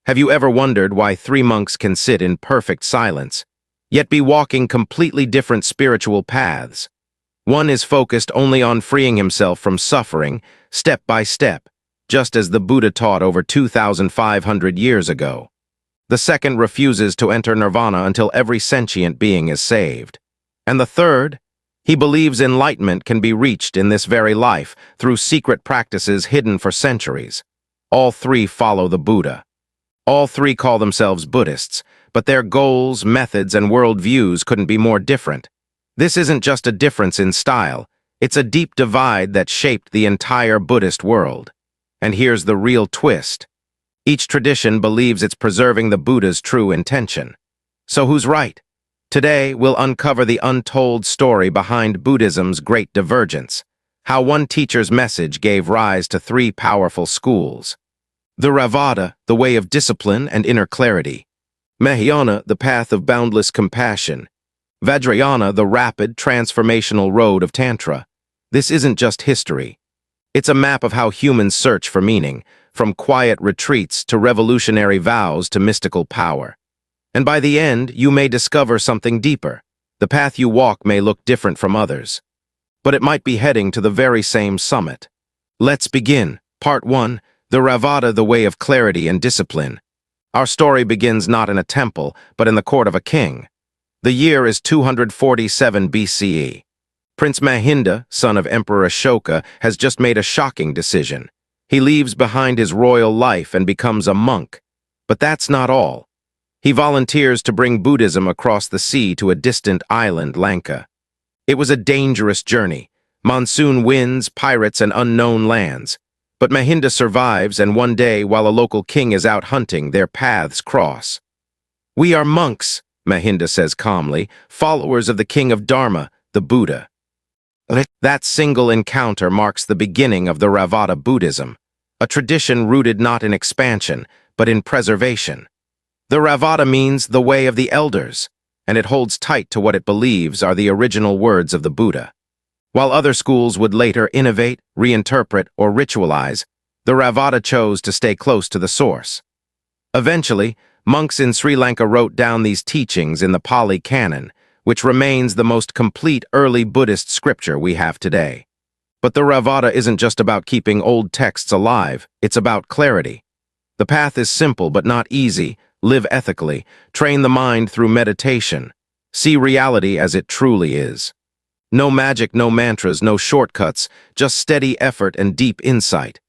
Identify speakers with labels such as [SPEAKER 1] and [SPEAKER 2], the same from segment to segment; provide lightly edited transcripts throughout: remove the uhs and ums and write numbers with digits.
[SPEAKER 1] Have you ever wondered why three monks can sit in perfect silence, yet be walking completely different spiritual paths? One is focused only on freeing himself from suffering, step by step, just as the Buddha taught over 2,500 years ago. The second refuses to enter nirvana until every sentient being is saved. And the third, he believes enlightenment can be reached in this very life through secret practices hidden for centuries. All three follow the Buddha. All three call themselves Buddhists, but their goals, methods, and worldviews couldn't be more different. This isn't just a difference in style, it's a deep divide that shaped the entire Buddhist world. And here's the real twist. Each tradition believes it's preserving the Buddha's true intention. So who's right? Today, we'll uncover the untold story behind Buddhism's great divergence, how one teacher's message gave rise to three powerful schools. Theravāda, the way of discipline and inner clarity. Mahāyāna, the path of boundless compassion. Vajrayāna, the rapid, transformational road of Tantra. This isn't just history. It's a map of how humans search for meaning, from quiet retreats to revolutionary vows to mystical power. And by the end, you may discover something deeper. The path you walk may look different from others, but it might be heading to the very same summit. Let's begin. Part 1, Theravāda, the way of clarity and discipline. Our story begins not in a temple, but in the court of a king. The year is 247 BCE. Prince Mahinda, son of Emperor Ashoka, has just made a shocking decision. He leaves behind his royal life and becomes a monk. But that's not all. He volunteers to bring Buddhism across the sea to a distant island, Lanka. It was a dangerous journey. Monsoon winds, pirates, and unknown lands. But Mahinda survives, and one day, while a local king is out hunting, their paths cross. "We are monks," Mahinda says calmly, "followers of the king of Dharma, the Buddha." That single encounter marks the beginning of the Theravada Buddhism, a tradition rooted not in expansion, but in preservation. The Theravada means the way of the elders, and it holds tight to what it believes are the original words of the Buddha. While other schools would later innovate, reinterpret, or ritualize, the Theravada chose to stay close to the source. Eventually, monks in Sri Lanka wrote down these teachings in the Pali Canon, which remains the most complete early Buddhist scripture we have today. But the Theravada isn't just about keeping old texts alive, it's about clarity. The path is simple but not easy. Live ethically, train the mind through meditation, see reality as it truly is. No magic, no mantras, no shortcuts, just steady effort and deep insight.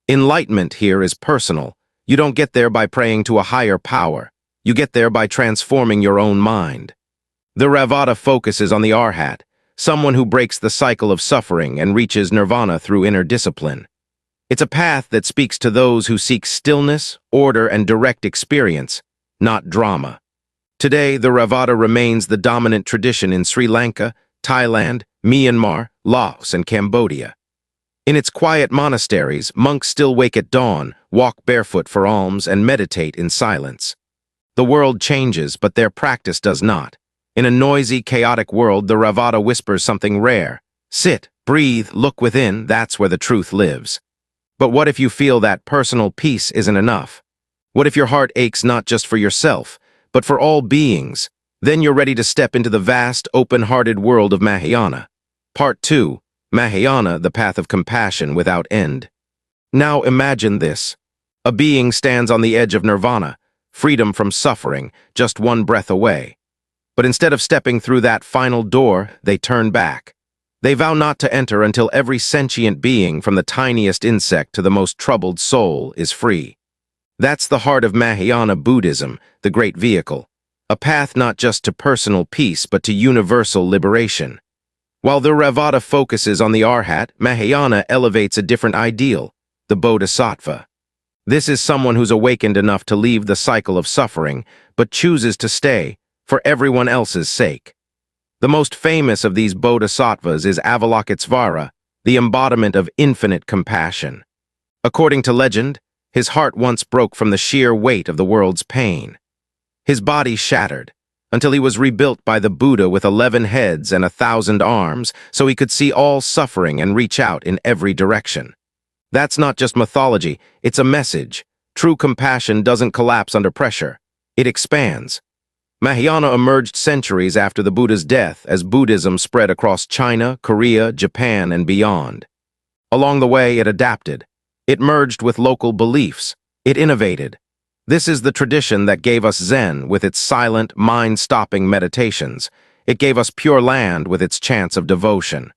[SPEAKER 1] Enlightenment here is personal. You don't get there by praying to a higher power. You get there by transforming your own mind. The Theravada focuses on the arhat, someone who breaks the cycle of suffering and reaches nirvana through inner discipline. It's a path that speaks to those who seek stillness, order, and direct experience, not drama. Today, the Theravada remains the dominant tradition in Sri Lanka, Thailand, Myanmar, Laos, and Cambodia. In its quiet monasteries, monks still wake at dawn, walk barefoot for alms, and meditate in silence. The world changes, but their practice does not. In a noisy, chaotic world, the Theravada whispers something rare. Sit, breathe, look within, that's where the truth lives. But what if you feel that personal peace isn't enough? What if your heart aches not just for yourself, but for all beings? Then you're ready to step into the vast, open-hearted world of Mahāyāna. Part 2, Mahāyāna, the path of compassion without end. Now imagine this. A being stands on the edge of nirvana, freedom from suffering, just one breath away. But instead of stepping through that final door, they turn back. They vow not to enter until every sentient being, from the tiniest insect to the most troubled soul, is free. That's the heart of Mahāyāna Buddhism, the great vehicle. A path not just to personal peace, but to universal liberation. While the Theravada focuses on the arhat, Mahāyāna elevates a different ideal, the bodhisattva. This is someone who's awakened enough to leave the cycle of suffering, but chooses to stay, for everyone else's sake. The most famous of these bodhisattvas is Avalokitesvara, the embodiment of infinite compassion. According to legend, his heart once broke from the sheer weight of the world's pain. His body shattered, until he was rebuilt by the Buddha with 11 heads and 1,000 arms, so he could see all suffering and reach out in every direction. That's not just mythology, it's a message. True compassion doesn't collapse under pressure. It expands. Mahayāna emerged centuries after the Buddha's death as Buddhism spread across China, Korea, Japan, and beyond. Along the way, it adapted. It merged with local beliefs. It innovated. This is the tradition that gave us Zen with its silent, mind-stopping meditations. It gave us Pure Land with its chants of devotion.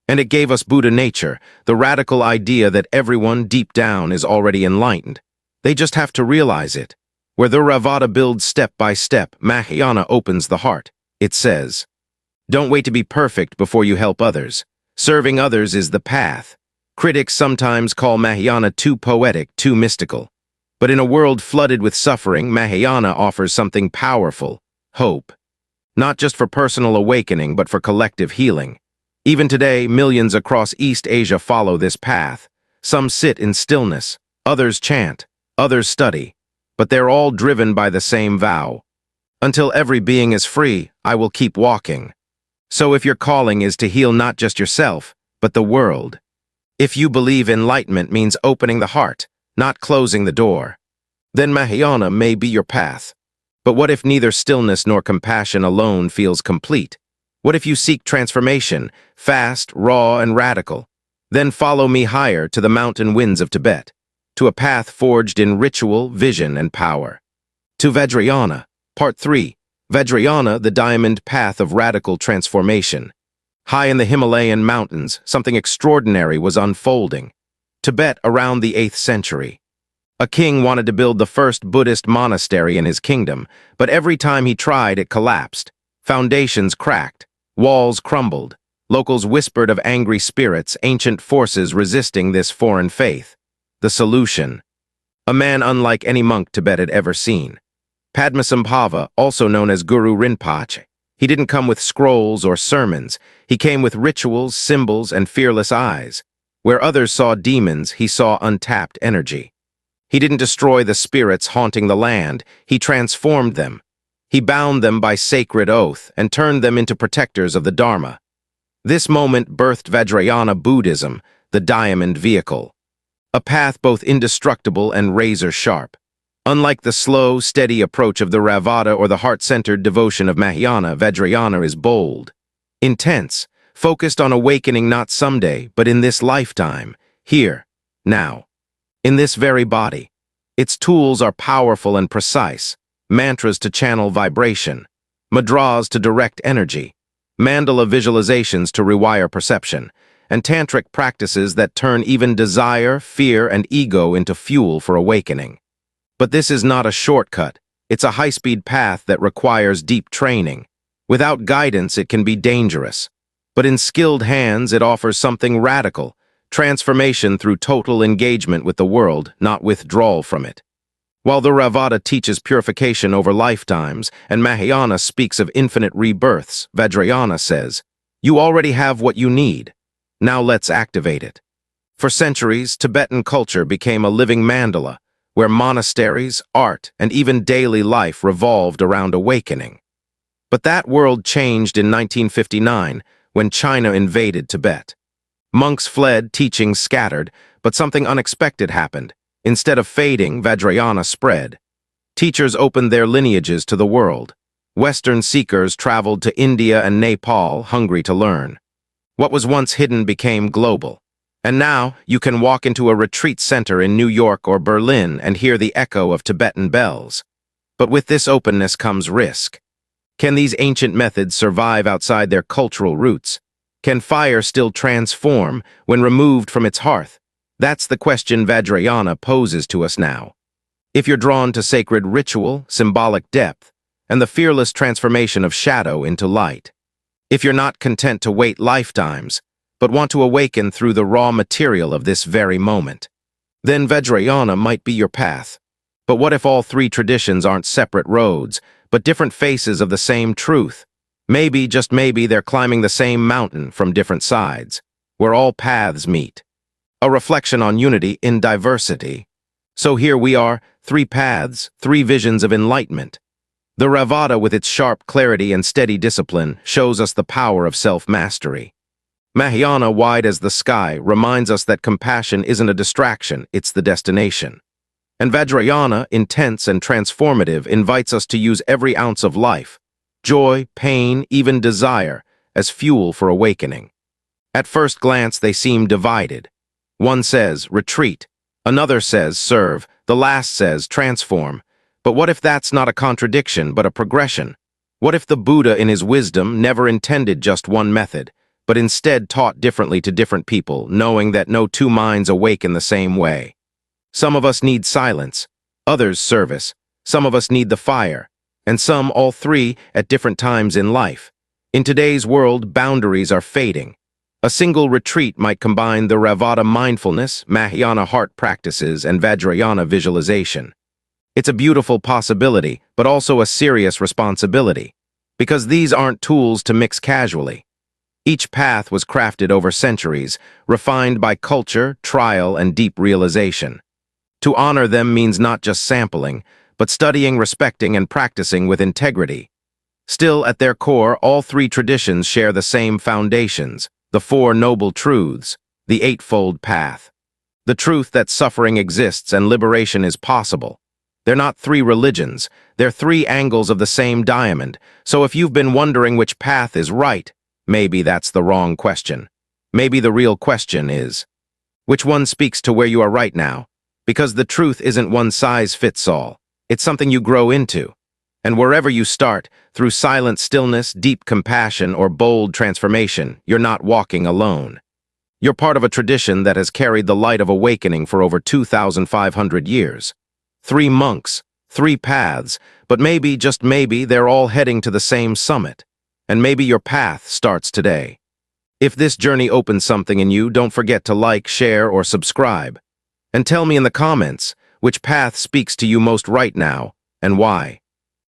[SPEAKER 1] And it gave us Buddha nature, the radical idea that everyone deep down is already enlightened. They just have to realize it. Where the Theravada builds step by step, Mahayāna opens the heart. It says, "Don't wait to be perfect before you help others. Serving others is the path." Critics sometimes call Mahayāna too poetic, too mystical. But in a world flooded with suffering, Mahayāna offers something powerful: hope. Not just for personal awakening, but for collective healing. Even today, millions across East Asia follow this path. Some sit in stillness, others chant, others study, but they're all driven by the same vow. Until every being is free, I will keep walking. So if your calling is to heal not just yourself, but the world, if you believe enlightenment means opening the heart, not closing the door, then Mahayāna may be your path. But what if neither stillness nor compassion alone feels complete? What if you seek transformation, fast, raw, and radical? Then follow me higher to the mountain winds of Tibet, to a path forged in ritual, vision, and power. To Vajrayāna, Part 3, Vajrayāna, the diamond path of radical transformation. High in the Himalayan mountains, something extraordinary was unfolding. Tibet around the 8th century. A king wanted to build the first Buddhist monastery in his kingdom, but every time he tried, it collapsed. Foundations cracked, walls crumbled. Locals whispered of angry spirits, ancient forces resisting this foreign faith. The solution: a man unlike any monk Tibet had ever seen. Padmasambhava, also known as Guru Rinpoche. He didn't come with scrolls or sermons. He came with rituals, symbols, and fearless eyes. Where others saw demons, he saw untapped energy. He didn't destroy the spirits haunting the land. He transformed them. He bound them by sacred oath and turned them into protectors of the Dharma. This moment birthed Vajrayana Buddhism, the diamond vehicle. A path both indestructible and razor-sharp. Unlike the slow, steady approach of the Theravada or the heart-centered devotion of Mahayāna, Vajrayana is bold, intense, focused on awakening not someday, but in this lifetime, here, now, in this very body. Its tools are powerful and precise: mantras to channel vibration, mudras to direct energy, mandala visualizations to rewire perception, and tantric practices that turn even desire, fear, and ego into fuel for awakening. But this is not a shortcut. It's a high-speed path that requires deep training. Without guidance, it can be dangerous. But in skilled hands, it offers something radical: transformation through total engagement with the world, not withdrawal from it. While the Theravada teaches purification over lifetimes, and Mahayāna speaks of infinite rebirths, Vajrayāna says, "You already have what you need. Now let's activate it." For centuries, Tibetan culture became a living mandala, where monasteries, art, and even daily life revolved around awakening. But that world changed in 1959 when China invaded Tibet. Monks fled, teachings scattered, but something unexpected happened. Instead of fading, Vajrayana spread. Teachers opened their lineages to the world. Western seekers traveled to India and Nepal, hungry to learn. What was once hidden became global. And now, you can walk into a retreat center in New York or Berlin and hear the echo of Tibetan bells. But with this openness comes risk. Can these ancient methods survive outside their cultural roots? Can fire still transform when removed from its hearth? That's the question Vajrayana poses to us now. If you're drawn to sacred ritual, symbolic depth, and the fearless transformation of shadow into light. If you're not content to wait lifetimes, but want to awaken through the raw material of this very moment, then Vajrayana might be your path. But what if all three traditions aren't separate roads, but different faces of the same truth? Maybe, just maybe, they're climbing the same mountain from different sides, where all paths meet. A reflection on unity in diversity. So here we are, three paths, three visions of enlightenment. The Theravada, with its sharp clarity and steady discipline, shows us the power of self-mastery. Mahayāna, wide as the sky, reminds us that compassion isn't a distraction, it's the destination. And Vajrayāna, intense and transformative, invites us to use every ounce of life, joy, pain, even desire, as fuel for awakening. At first glance, they seem divided. One says, retreat. Another says, serve. The last says, transform. But what if that's not a contradiction, but a progression? What if the Buddha, in his wisdom, never intended just one method, but instead taught differently to different people, knowing that no two minds awake in the same way? Some of us need silence, others service. Some of us need the fire, and some all three at different times in life. In today's world, boundaries are fading. A single retreat might combine the Theravada mindfulness, Mahāyāna heart practices, and Vajrayana visualization. It's a beautiful possibility, but also a serious responsibility, because these aren't tools to mix casually. Each path was crafted over centuries, refined by culture, trial, and deep realization. To honor them means not just sampling, but studying, respecting, and practicing with integrity. Still, at their core, all three traditions share the same foundations: the Four Noble Truths, the Eightfold Path. The truth that suffering exists and liberation is possible. They're not three religions, they're three angles of the same diamond. So if you've been wondering which path is right, maybe that's the wrong question. Maybe the real question is, which one speaks to where you are right now? Because the truth isn't one size fits all. It's something you grow into. And wherever you start, through silent stillness, deep compassion, or bold transformation, you're not walking alone. You're part of a tradition that has carried the light of awakening for over 2,500 years. 3 monks, 3 paths, but maybe, just maybe, they're all heading to the same summit. And maybe your path starts today. If this journey opens something in you, don't forget to like, share, or subscribe. And tell me in the comments which path speaks to you most right now and why.